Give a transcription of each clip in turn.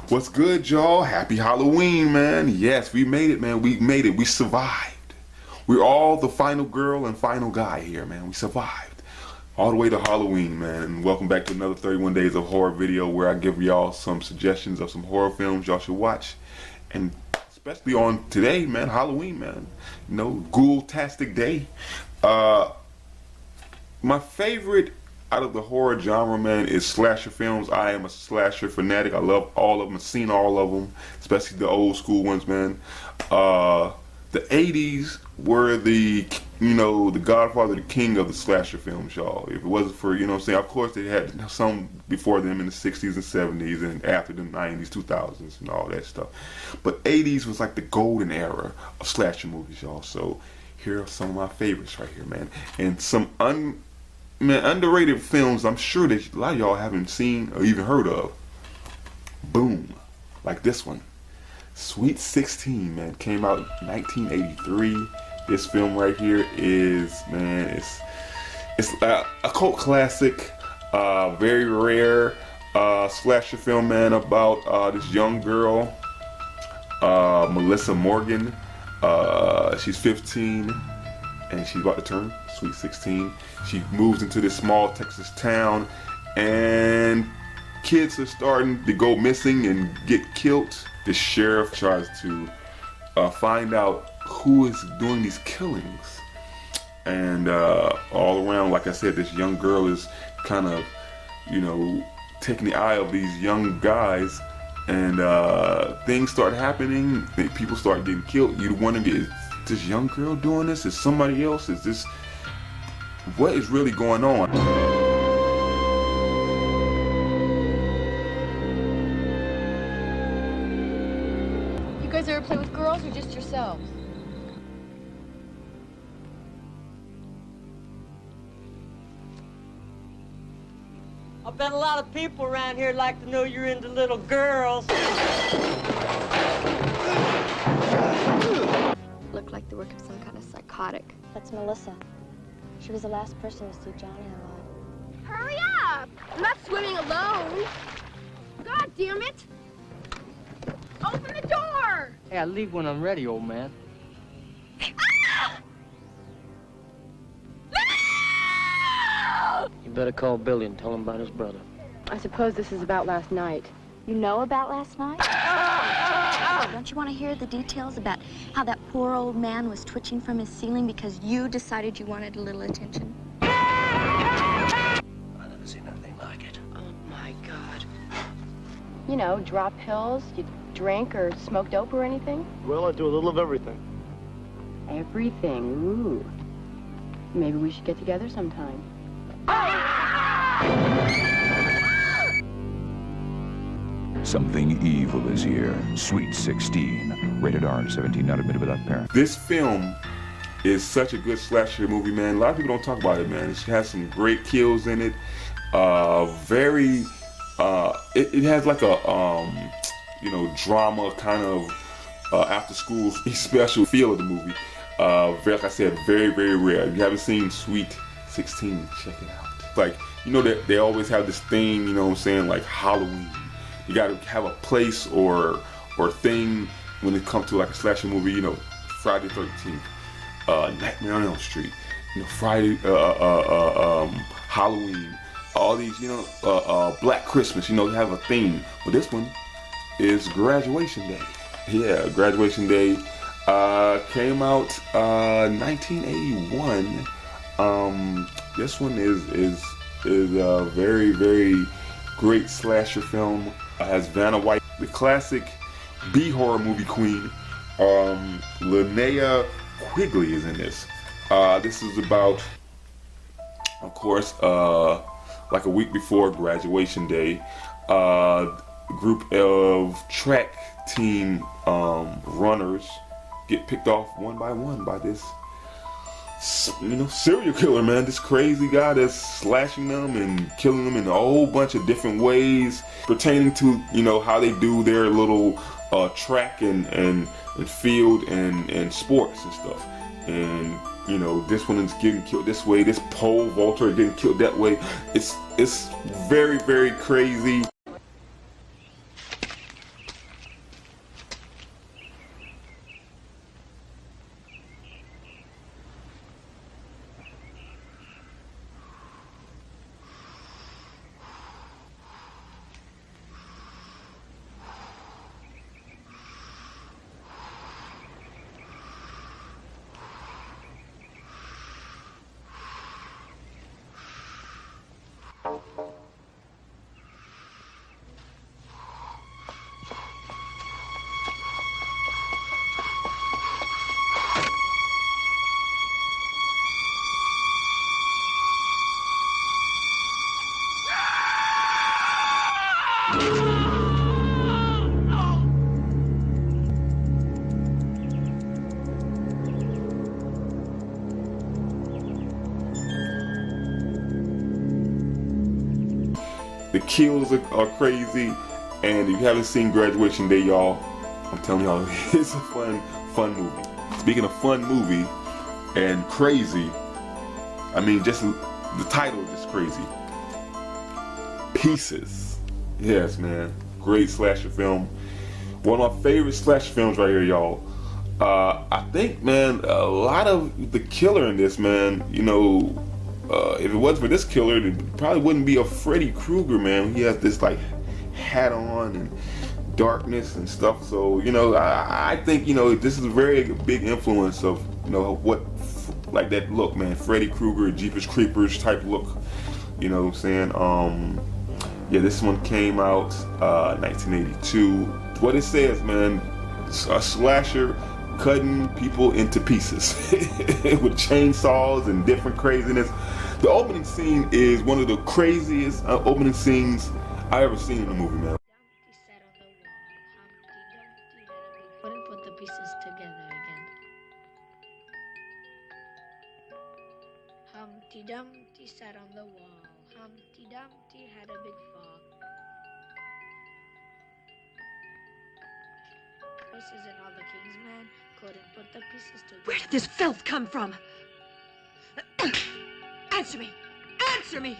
What's good, y'all? Happy Halloween, man. Yes, we made it, man. We made it. We survived. We're all the final girl and final guy here, man. We survived. All the way to Halloween, man. And welcome back to another 31 Days of Horror video where I give y'all some suggestions of some horror films y'all should watch. And especially on today, man, Halloween, man. You know, ghoul-tastic day. My favorite out of the horror genre, man, is slasher films. I am a slasher fanatic. I love all of them. I've seen all of them, especially the old school ones, man. The 80s were the, the godfather, the king of the slasher films, y'all. If it wasn't for, what I'm saying, of course they had some before them in the 60s and 70s and after the 90s, 2000s and all that stuff. But 80s was like the golden era of slasher movies, y'all. So here are some of my favorites right here, man. And some underrated films I'm sure that a lot of y'all haven't seen or even heard of. Boom. Like this one. Sweet 16, man. Came out in 1983. This film right here is, man, it's a cult classic. Very rare slasher film, man, about this young girl, Melissa Morgan. She's 15 and she's about to turn sweet 16. She moves into this small Texas town and kids are starting to go missing and get killed. The sheriff tries to find out who is doing these killings. And all around, like I said, this young girl is kind of, taking the eye of these young guys. And things start happening. People start getting killed. You wonder, is this young girl doing this? Is somebody else? Is this... what is really going on? You guys ever play with girls or just yourselves? I bet a lot of people around here like to know you're into little girls. Look like the work of some kind of psychotic. That's Melissa. She was the last person to see Johnny alive. Hurry up! I'm not swimming alone. God damn it! Open the door! Hey, I'll leave when I'm ready, old man. Ah! No! You better call Billy and tell him about his brother. I suppose this is about last night. You know about last night? Don't you want to hear the details about how that poor old man was twitching from his ceiling because you decided you wanted a little attention? I've never seen anything like it. Oh my God. You know, drop pills, you drink or smoke dope or anything? Well, I do a little of everything. Everything, ooh. Maybe we should get together sometime. Something evil is here. Sweet 16. Rated R, 17, not admitted without parent. This film is such a good slasher movie, man. A lot of people don't talk about it, man. It has some great kills in it. It has like a, drama kind of after school special feel of the movie. Like I said, very, very rare. If you haven't seen Sweet 16, check it out. Like, that they always have this theme, like Halloween. You gotta have a place or thing when it comes to like a slasher movie, Friday the 13th, Nightmare on Elm Street, Friday, Halloween, all these, Black Christmas, have a theme. But this one is Graduation Day. Yeah, Graduation Day came out 1981. This one is a very, very great slasher film. Has Vanna White, the classic B-horror movie queen. Linnea Quigley is in this. This is about, of course, like a week before Graduation Day, a group of track team runners get picked off one by this serial killer, man. This crazy guy that's slashing them and killing them in a whole bunch of different ways pertaining to, how they do their little track and field and sports and stuff. And this one is getting killed this way, this pole vaulter is getting killed that way. It's very, very crazy. The kills are crazy, and if you haven't seen Graduation Day, y'all, I'm telling y'all, it's a fun movie. Speaking of fun movie and crazy, I mean, just the title is just crazy. Pieces. Yes, man. Great slasher film. One of my favorite slasher films right here, y'all. I think, man, a lot of the killer in this, man, you know, if it wasn't for this killer, it probably wouldn't be a Freddy Krueger, man. He has this, like, hat on and darkness and stuff. So, you know, I think, you know, this is a very big influence of, you know, what, like that look, man. Freddy Krueger, Jeepers Creepers type look. You know what I'm saying? Yeah, this one came out 1982. What it says, man, a slasher cutting people into pieces with chainsaws and different craziness. The opening scene is one of the craziest opening scenes I ever seen in a movie, man. Couldn't put the pieces together again. Humpty Dumpty sat on the wall. Humpty Dumpty had a big fall. Pieces and all the king's men couldn't put the pieces together. Where did this filth come from? Answer me! Answer me!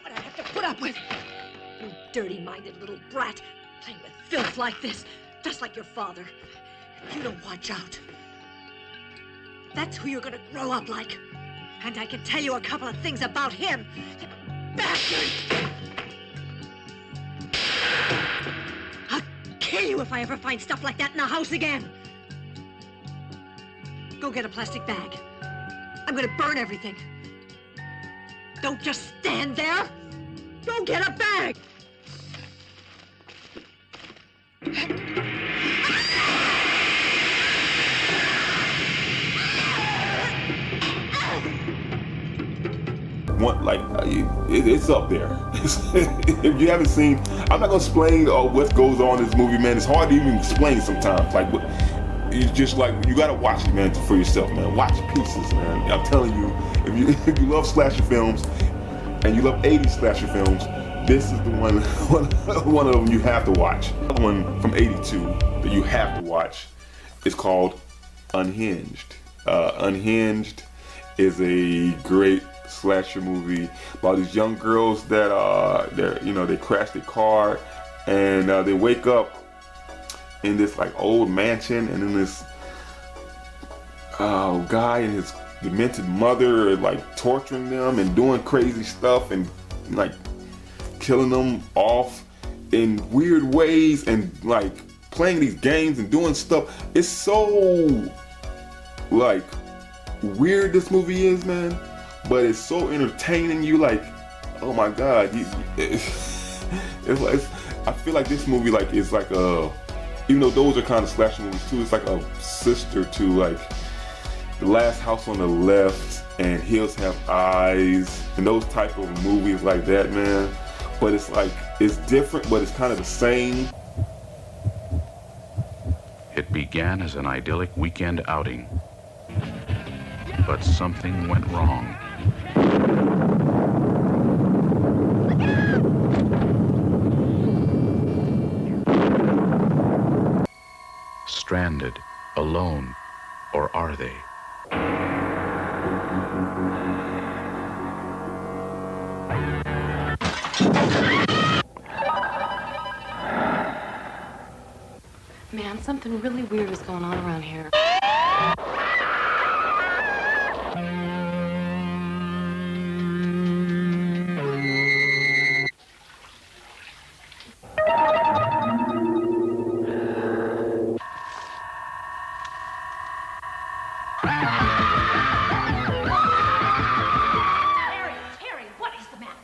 What I have to put up with? You dirty-minded little brat, playing with filth like this, just like your father. If you don't watch out, that's who you're gonna grow up like. And I can tell you a couple of things about him. Bastard! I'll kill you if I ever find stuff like that in the house again. Go get a plastic bag. I'm gonna burn everything. Don't just stand there. Go get a bag. One, like, it's up there. If you haven't seen, I'm not gonna explain what goes on in this movie, man. It's hard to even explain sometimes. Like, it's just like, you gotta watch it, man, for yourself, man. Watch Pieces, man. I'm telling you, if you love slasher films and you love 80s slasher films, this is the one of them you have to watch. Another one from '82 that you have to watch is called Unhinged. Unhinged is a great slasher movie about these young girls that they crash their car and they wake up in this like old mansion, and then this guy and his demented mother are like torturing them and doing crazy stuff and like killing them off in weird ways and like playing these games and doing stuff. It's so like weird this movie is, man, but it's so entertaining. You like, oh my god, it's like, I feel like this movie like is like a, even though those are kind of slasher movies too, it's like a sister to like The Last House on the Left and Hills Have Eyes and those type of movies like that, man. But it's like, it's different, but it's kind of the same. It began as an idyllic weekend outing, but something went wrong. Stranded, alone, or are they? Man, something really weird is going on around here. Terry, what is the matter?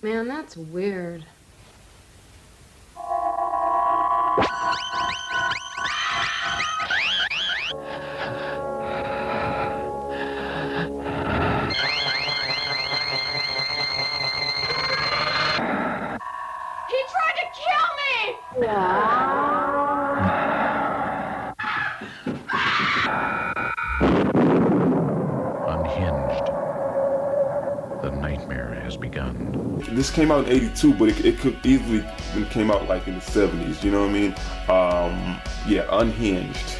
Man, that's weird. He tried to kill me! this came out in '82, but it could easily been came out like in the '70s. You know what I mean? Yeah, Unhinged.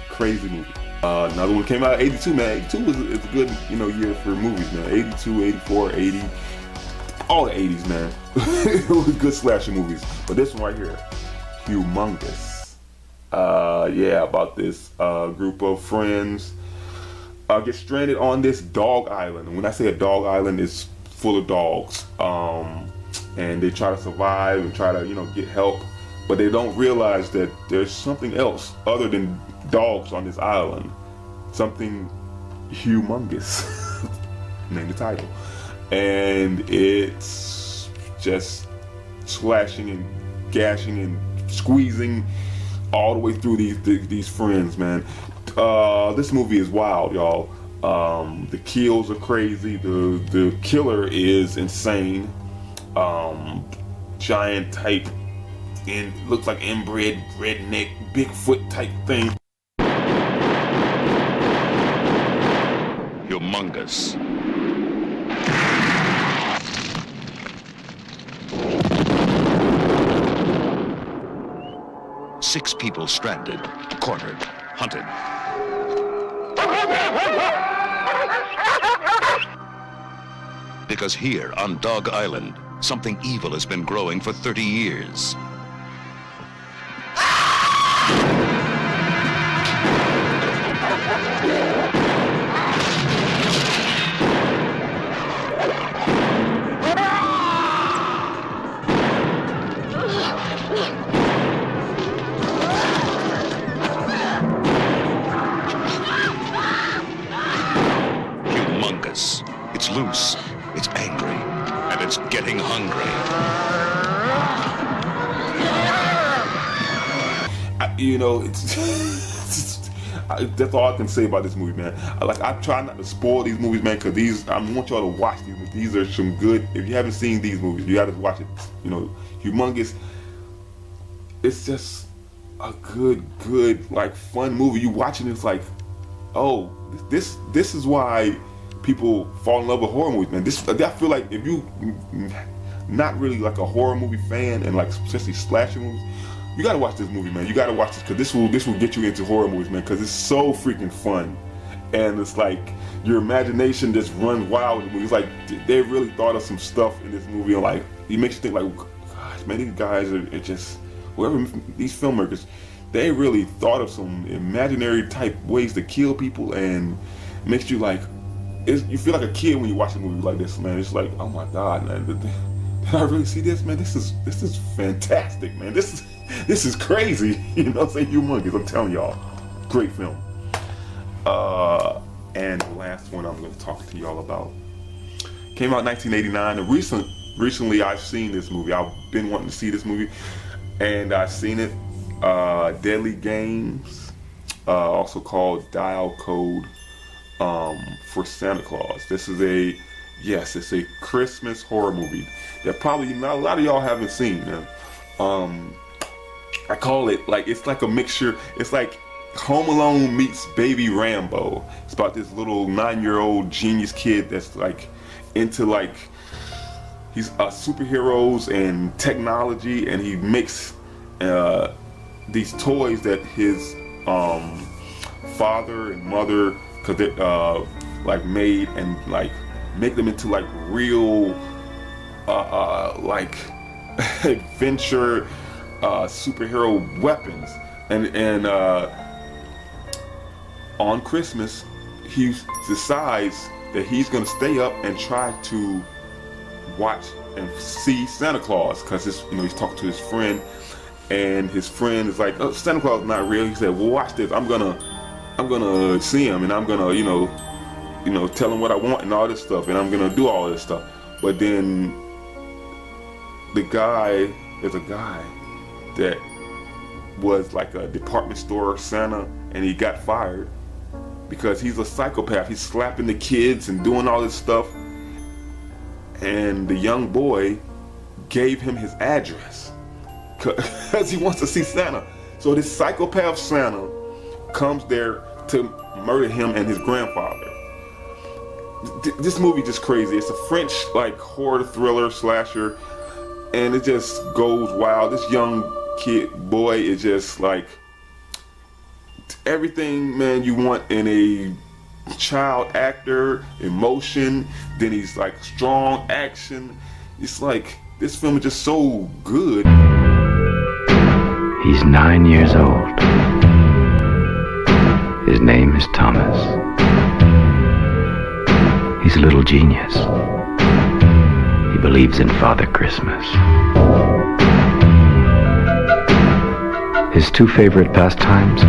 Crazy movie. Another one came out in '82, man. '82 is a good, you know, year for movies, man. '82, '84, '80, all the '80s, man. It was good slasher movies. But this one right here, Humongous. Yeah, about this group of friends get stranded on this dog island. And when I say a dog island, it's full of dogs. And they try to survive and try to, you know, get help. But they don't realize that there's something else other than dogs on this island. Something humongous. Name the title. And it's just slashing and gashing and squeezing all the way through these friends, man. This movie is wild, y'all. The kills are crazy. The killer is insane. Giant type, and looks like inbred redneck Bigfoot type thing. Humongous. Six people stranded, cornered, hunted. Because here on Dog Island, something evil has been growing for 30 years. Humongous. It's loose, it's angry, and it's getting hungry. You know, that's all I can say about this movie, man. I try not to spoil these movies, man, because I want y'all to watch these movies. These are some good. If you haven't seen these movies, you got to watch it. You know, Humongous. It's just a good, like, fun movie. You watching it's like, oh, this is why people fall in love with horror movies, man. I feel like if you not really like a horror movie fan and like especially slasher movies, you gotta watch this movie, man. You gotta watch this because this will get you into horror movies, man. Because it's so freaking fun, and it's like your imagination just runs wild with the movie. It's like they really thought of some stuff in this movie, and like it makes you think like, gosh, man, these guys are just whoever these filmmakers, they really thought of some imaginary type ways to kill people, and it makes you like. You feel like a kid when you watch a movie like this, man. It's like, oh my God, man, did I really see this, man? This is fantastic, man. This is crazy. You know what I'm saying? Humongous. I'm telling y'all, great film. And the last one I'm going to talk to y'all about came out in 1989. And recently I've seen this movie. I've been wanting to see this movie, and I've seen it. Deadly Games, also called Dial Code. For Santa Claus. This is it's a Christmas horror movie that probably not a lot of y'all haven't seen. I call it like, it's like a mixture. It's like Home Alone meets Baby Rambo. It's about this little 9-year-old genius kid that's like into like, he's superheroes and technology, and he makes these toys that his father and mother, cause they like made, and like make them into like real like adventure superhero weapons, and on Christmas he decides that he's gonna stay up and try to watch and see Santa Claus, cause he's talking to his friend, and his friend is like, oh, Santa Claus is not real. He said, well, watch this. I'm gonna see him, and I'm gonna, tell him what I want and all this stuff, and I'm gonna do all this stuff. But then there's a guy that was like a department store Santa, and he got fired because he's a psychopath. He's slapping the kids and doing all this stuff. And the young boy gave him his address because he wants to see Santa. So this psychopath Santa comes there to murder him and his grandfather. this movie just crazy. It's a French like horror thriller slasher, and it just goes wild. This young boy is just like everything, man, you want in a child actor. Emotion, then he's like strong action. It's like this film is just so good. He's 9 years old. His name is Thomas. He's a little genius. He believes in Father Christmas. His two favorite pastimes: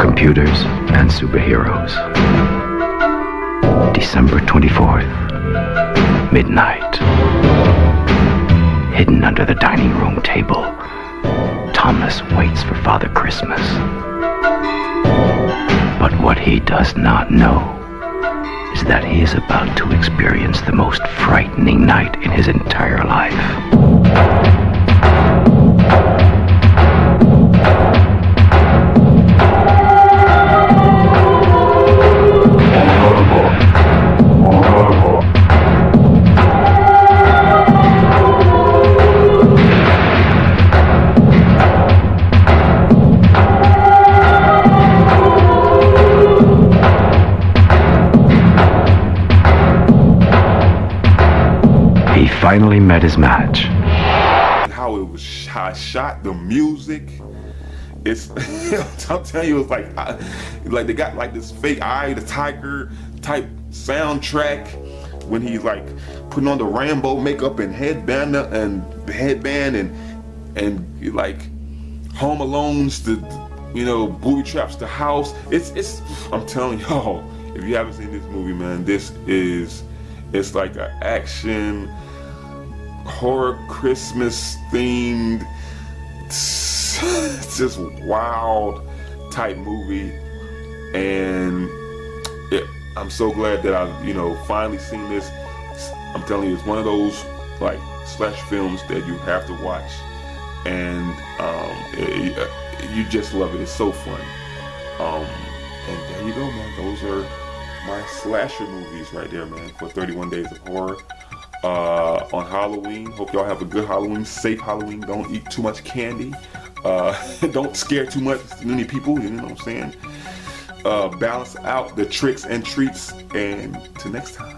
computers and superheroes. December 24th, midnight. Hidden under the dining room table, Thomas waits for Father Christmas. But what he does not know is that he is about to experience the most frightening night in his entire life. He finally met his match. How it was shot, the music. It's I'm telling you, it's like they got like this fake Eye of the Tiger type soundtrack when he's like putting on the Rambo makeup and headband and like Home Alone's the booby traps the house. It's I'm telling y'all, if you haven't seen this movie, man, it's like an action horror Christmas themed, it's just wild type movie, and I'm so glad that I've finally seen this. I'm telling you, it's one of those like slash films that you have to watch, and you just love it. It's so fun. And there you go, man. Those are my slasher movies right there, man, for 31 Days of Horror. On Halloween, hope y'all have a good Halloween, safe Halloween. Don't eat too much candy. Don't scare too many people, you know what I'm saying? Balance out the tricks and treats, and till next time.